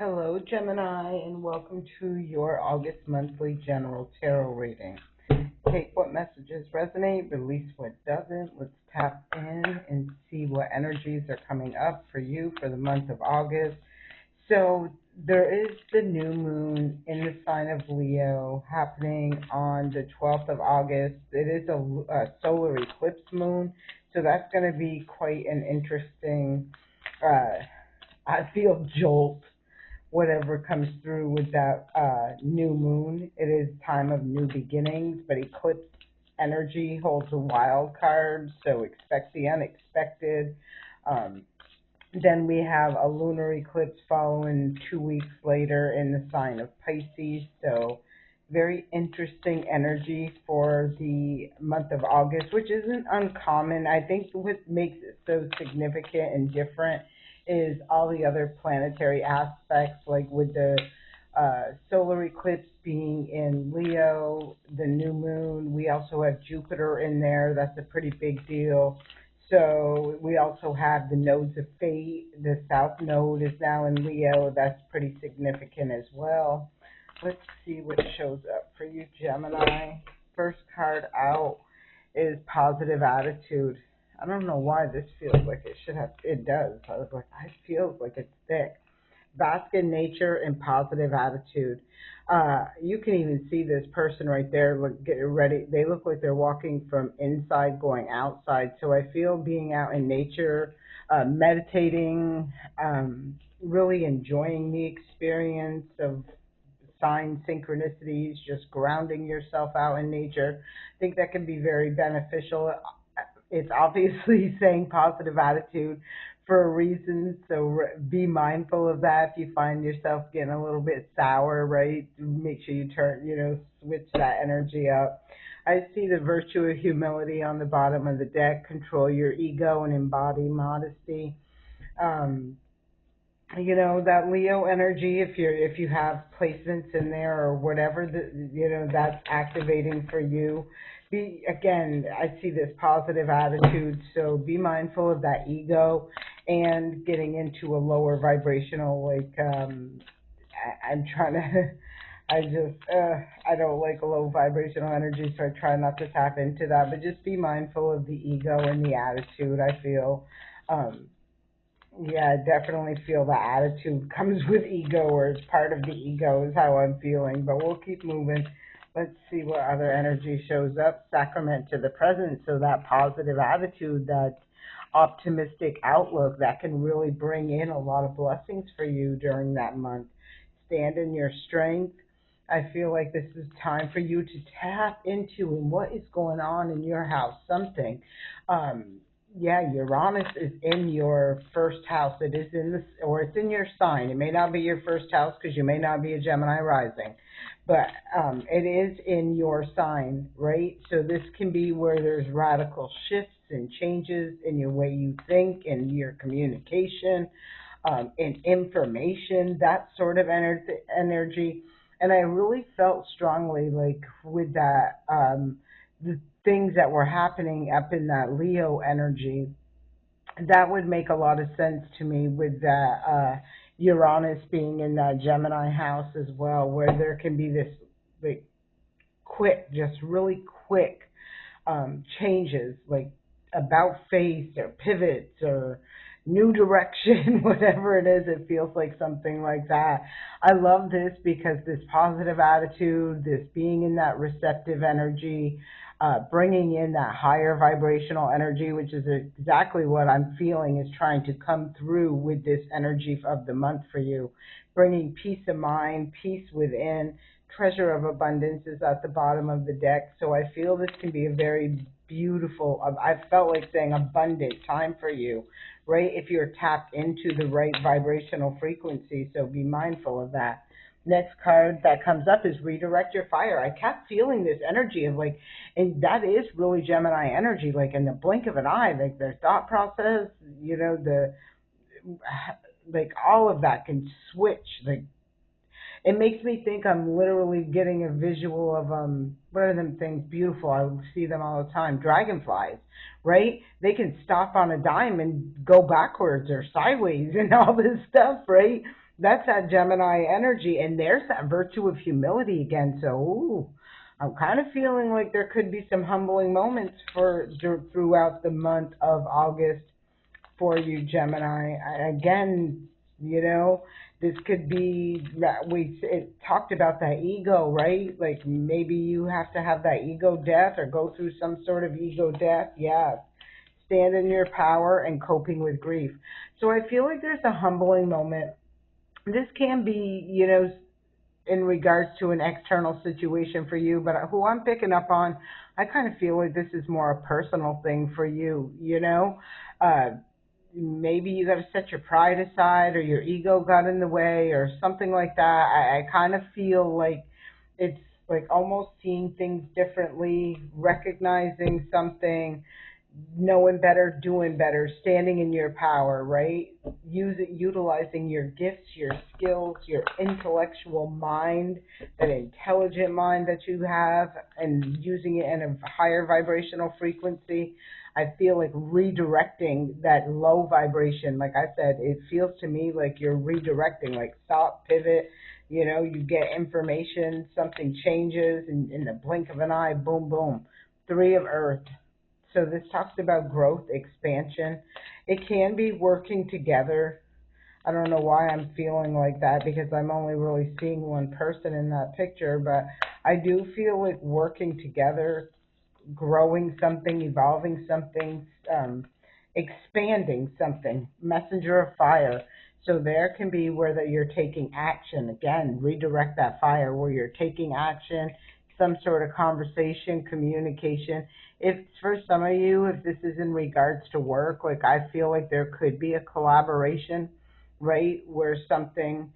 Hello, Gemini, and welcome to your August monthly general tarot reading. Take what messages resonate, release what doesn't. Let's tap in and see what energies are coming up for you for the month of August. So, there is the new moon in the sign of Leo happening on the 12th of August. It is a solar eclipse moon, so that's going to be quite an interesting, I feel, jolt whatever comes through with that new moon. It is time of new beginnings, but eclipse energy holds a wild card, so expect the unexpected. Um, then we have a lunar eclipse following 2 weeks later in the sign of Pisces, so very interesting energy for the month of August, which isn't uncommon. I think what makes it so significant and different is all the other planetary aspects, like with the solar eclipse being in Leo, the new moon. We also have Jupiter in there. That's a pretty big deal. So we also have the nodes of fate. The south node is now in Leo. That's pretty significant as well. Let's see what shows up for you, Gemini. First card out is positive attitude. I don't know why this feels like it should have. It does. I was like, it feels like it's thick. Bask in nature and positive attitude. You can even see this person right there. Look, get ready. They look like they're walking from inside going outside. So I feel being out in nature, meditating, really enjoying the experience of signs, synchronicities, just grounding yourself out in nature. I think that can be very beneficial. It's obviously saying positive attitude for a reason, so be mindful of that. If you find yourself getting a little bit sour, right, make sure you switch that energy up. I see the virtue of humility on the bottom of the deck. Control your ego and embody modesty. Um, that Leo energy, if you have placements in there or whatever, that's activating for you. I see this positive attitude, so be mindful of that ego and getting into a lower vibrational, I'm trying to I don't like a low vibrational energy, so I try not to tap into that, but just be mindful of the ego and the attitude. I feel yeah, I definitely feel the attitude comes with ego, or it's part of the ego is how I'm feeling, but we'll keep moving. Let's see what other energy shows up. Sacrament to the present, so that positive attitude, that optimistic outlook, that can really bring in a lot of blessings for you during that month. Stand in your strength. I feel like this is time for you to tap into and what is going on in your house, something. Um, yeah, Uranus is in your first house. It is in this, or it's in your sign. It may not be your first house because you may not be a Gemini rising, but it is in your sign, right? So this can be where there's radical shifts and changes in your way you think and your communication, in information, that sort of energy. And I really felt strongly, like with that, the things that were happening up in that Leo energy, that would make a lot of sense to me with that Uranus being in that Gemini house as well, where there can be this like quick, just really quick changes, like about face or pivots or new direction, whatever it is, it feels like something like that. I love this because this positive attitude, this being in that receptive energy, bringing in that higher vibrational energy, which is exactly what I'm feeling is trying to come through with this energy of the month for you. Bringing peace of mind, peace within. Treasure of abundance is at the bottom of the deck, so I feel this can be a very beautiful, I felt like saying abundant time for you, right? If you're tapped into the right vibrational frequency, so be mindful of that. Next card that comes up is redirect your fire. I kept feeling this energy of like, and that is really Gemini energy, like in the blink of an eye, like their thought process, the like all of that can switch. Like it makes me think I'm literally getting a visual of what are them things beautiful? I see them all the time. Dragonflies, right? They can stop on a dime and go backwards or sideways and all this stuff, right? That's that Gemini energy, and there's that virtue of humility again. So, ooh, I'm kind of feeling like there could be some humbling moments throughout the month of August for you, Gemini. Again, you know, this could be that we it talked about that ego, right? Like maybe you have to have that ego death or go through some sort of ego death. Yeah, stand in your power and coping with grief. So I feel like there's a humbling moment. This can be, in regards to an external situation for you, but who I'm picking up on, I kind of feel like this is more a personal thing for you, Uh, Maybe you got to set your pride aside or your ego got in the way or something like that. I kind of feel like it's like almost seeing things differently, recognizing something, knowing better, doing better, standing in your power, right? Utilizing your gifts, your skills, your intellectual mind, that intelligent mind that you have, and using it in a higher vibrational frequency. I feel like redirecting that low vibration. Like I said, it feels to me like you're redirecting, like stop, pivot. You get information, something changes in the blink of an eye, boom, boom. Three of Earth. So this talks about growth, expansion. It can be working together. I don't know why I'm feeling like that because I'm only really seeing one person in that picture, but I do feel like working together, growing something, evolving something, expanding something, messenger of fire. So there can be where that you're taking action. Again, redirect that fire where you're taking action, some sort of conversation, communication. If for some of you, if this is in regards to work, like I feel like there could be a collaboration, right, where something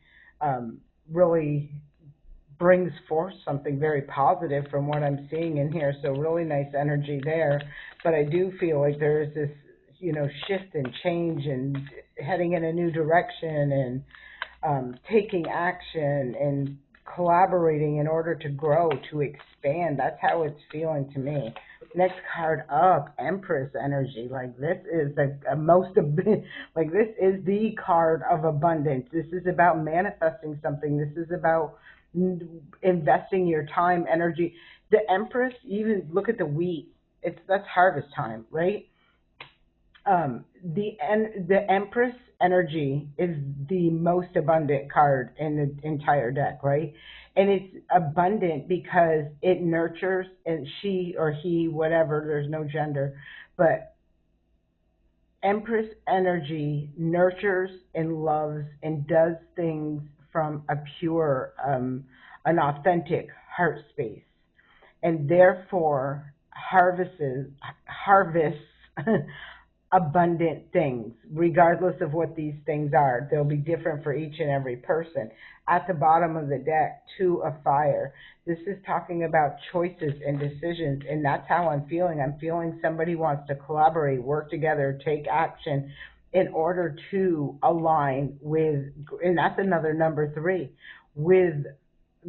really brings forth something very positive from what I'm seeing in here. So really nice energy there. But I do feel like there is this, shift and change and heading in a new direction and taking action and collaborating in order to grow, to expand. That's how it's feeling to me. Next card up, Empress energy. Like this is the most, like this is the card of abundance. This is about manifesting something. This is about investing your time, energy. The Empress, even look at the wheat. That's harvest time, right? The Empress energy is the most abundant card in the entire deck, right? And it's abundant because it nurtures, and she or he, whatever, there's no gender, but Empress energy nurtures and loves and does things from a pure, an authentic heart space, and therefore harvests abundant things, regardless of what these things are. They'll be different for each and every person. At the bottom of the deck, Two of Fire. This is talking about choices and decisions, and that's how I'm feeling. I'm feeling somebody wants to collaborate, work together, take action in order to align with, and that's another number three, with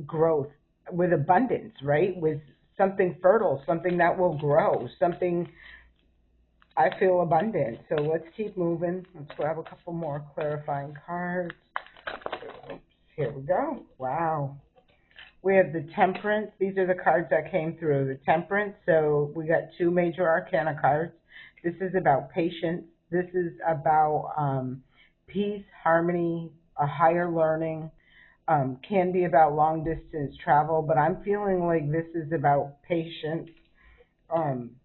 growth, with abundance, right? With something fertile, something that will grow, something. I feel abundant. So let's keep moving. Let's grab a couple more clarifying cards. Oops, here we go. Wow. We have the Temperance. These are the cards that came through. The Temperance. So we got two major arcana cards. This is about patience. This is about peace, harmony, a higher learning. Can be about long distance travel, but I'm feeling like this is about patience. Um,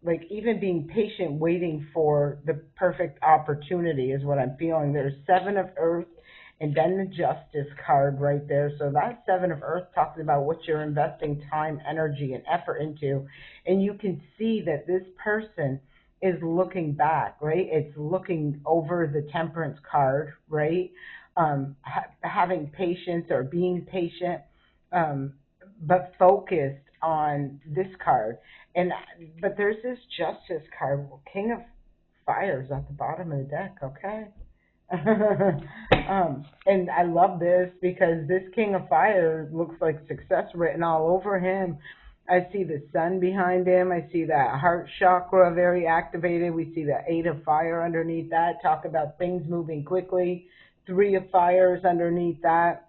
like even being patient, waiting for the perfect opportunity is what I'm feeling. There's Seven of Earth and then the Justice card right there. So that Seven of Earth talks about what you're investing time, energy, and effort into. And you can see that this person is looking back, right? It's looking over the Temperance card, right? Having patience or being patient, um, but focused on this card. And but there's this Justice card, King of Fires at the bottom of the deck. Okay. And I love this because this King of Fire looks like success written all over him. I see the sun behind him. I see that heart chakra very activated. We see the Eight of Fire underneath that. Talk about things moving quickly Three of Fire is underneath that.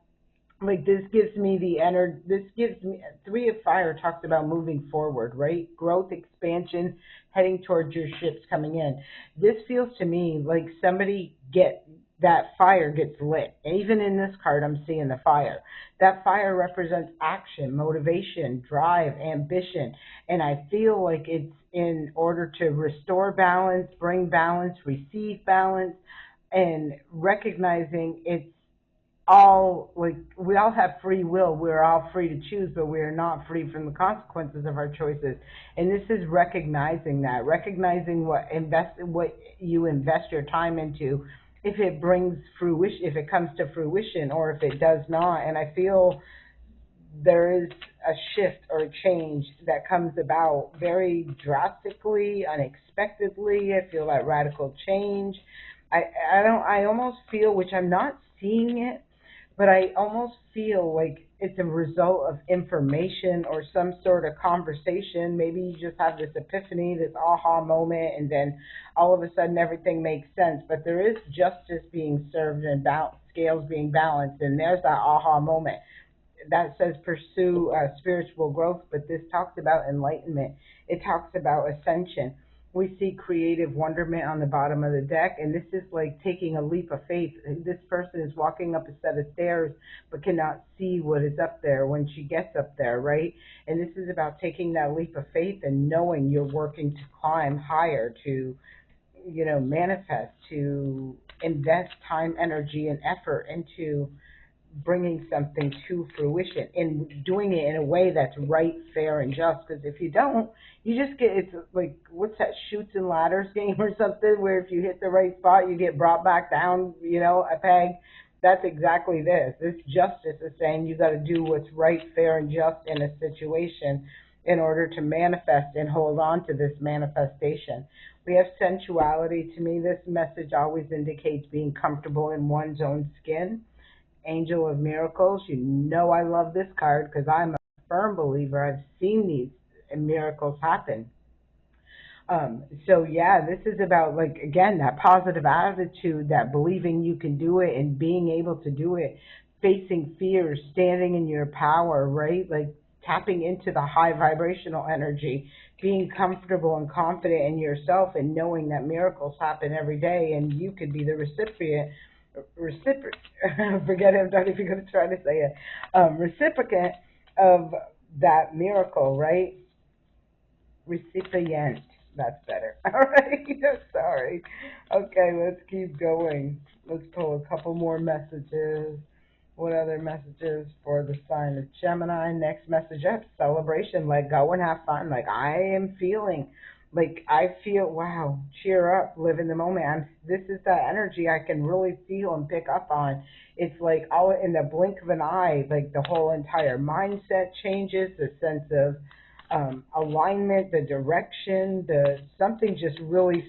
Like this gives me the energy. This gives me Three of Fire talks about moving forward, right? Growth, expansion, heading towards your ships coming in. This feels to me like somebody get that fire gets lit. Even in this card, I'm seeing the fire. That fire represents action, motivation, drive, ambition, and I feel like it's in order to restore balance, bring balance, receive balance, and recognizing it's all like we all have free will. We're all free to choose, but we are not free from the consequences of our choices. And this is recognizing that, recognizing what you invest your time into, if it brings fruition, if it comes to fruition, or if it does not. And I feel there is a shift or a change that comes about very drastically, unexpectedly. I feel that radical change. I I almost feel, which I'm not seeing it, but I almost feel like it's a result of information or some sort of conversation. Maybe you just have this epiphany, this aha moment, and then all of a sudden everything makes sense. But there is justice being served and scales being balanced, and there's that aha moment that says pursue spiritual growth, but this talks about enlightenment. It talks about ascension. We see creative wonderment on the bottom of the deck, and this is like taking a leap of faith. This person is walking up a set of stairs but cannot see what is up there when she gets up there, right? And this is about taking that leap of faith and knowing you're working to climb higher, to, manifest, to invest time, energy, and effort into bringing something to fruition and doing it in a way that's right, fair, and just. Because if you don't, you just get, it's like, what's that Chutes and Ladders game or something, where if you hit the right spot, you get brought back down, a peg. That's exactly this. This justice is saying you got to do what's right, fair, and just in a situation in order to manifest and hold on to this manifestation. We have sensuality. To me, this message always indicates being comfortable in one's own skin. Angel of Miracles. You know I love this card because I'm a firm believer. I've seen these miracles happen. So yeah, this is about, like, again, that positive attitude, that believing you can do it and being able to do it, facing fears, standing in your power, right? Like tapping into the high vibrational energy, being comfortable and confident in yourself, and knowing that miracles happen every day, and you could be the recipient, forget it, I'm not even going to try to say it, recipient of that miracle, right? Recipient. That's better. All right. Sorry. Okay, let's keep going. Let's pull a couple more messages. What other messages for the sign of Gemini? Next message up: celebration. Let go and have fun. Like I am feeling. Like I feel, wow, cheer up, live in the moment. This is that energy I can really feel and pick up on. It's like all in the blink of an eye, like the whole entire mindset changes, the sense of alignment, the direction, the something just really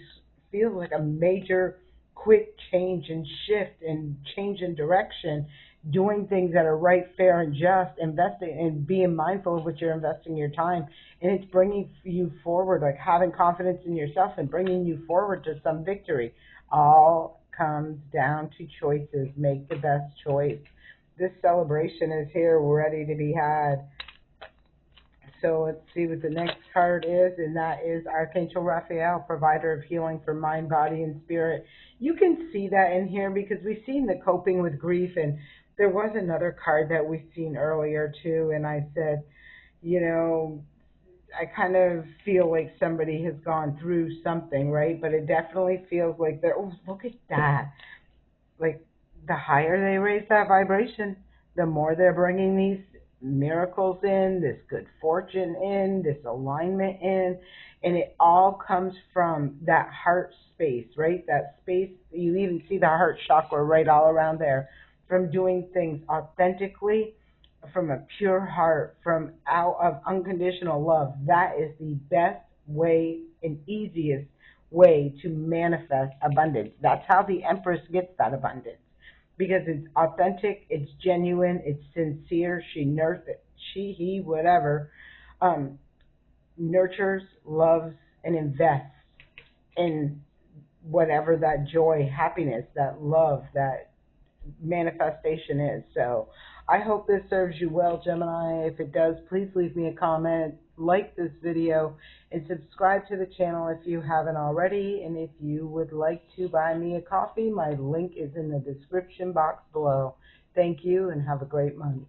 feels like a major, quick change and shift and change in direction. Doing things that are right, fair, and just, investing and being mindful of what you're investing your time, and it's bringing you forward, like having confidence in yourself and bringing you forward to some victory. All comes down to choices. Make the best choice. This celebration is here, ready to be had. So let's see what the next card is, and that is Archangel Raphael, provider of healing for mind, body, and spirit. You can see that in here because we've seen the coping with grief, and there was another card that we've seen earlier too, and I said, you know, I kind of feel like somebody has gone through something, right? But it definitely feels like they're, oh, look at that. Like the higher they raise that vibration, the more they're bringing these miracles in, this good fortune in, this alignment in, and it all comes from that heart space, right? That space, you even see the heart chakra right all around there, from doing things authentically, from a pure heart, from out of unconditional love. That is the best way and easiest way to manifest abundance. That's how the Empress gets that abundance, because it's authentic, it's genuine, it's sincere. He, whatever, um, nurtures, loves, and invests in whatever that joy, happiness, that love, that manifestation is. So I hope this serves you well, Gemini. If it does, please leave me a comment, like this video, and subscribe to the channel if you haven't already. And if you would like to buy me a coffee, my link is in the description box below. Thank you and have a great month.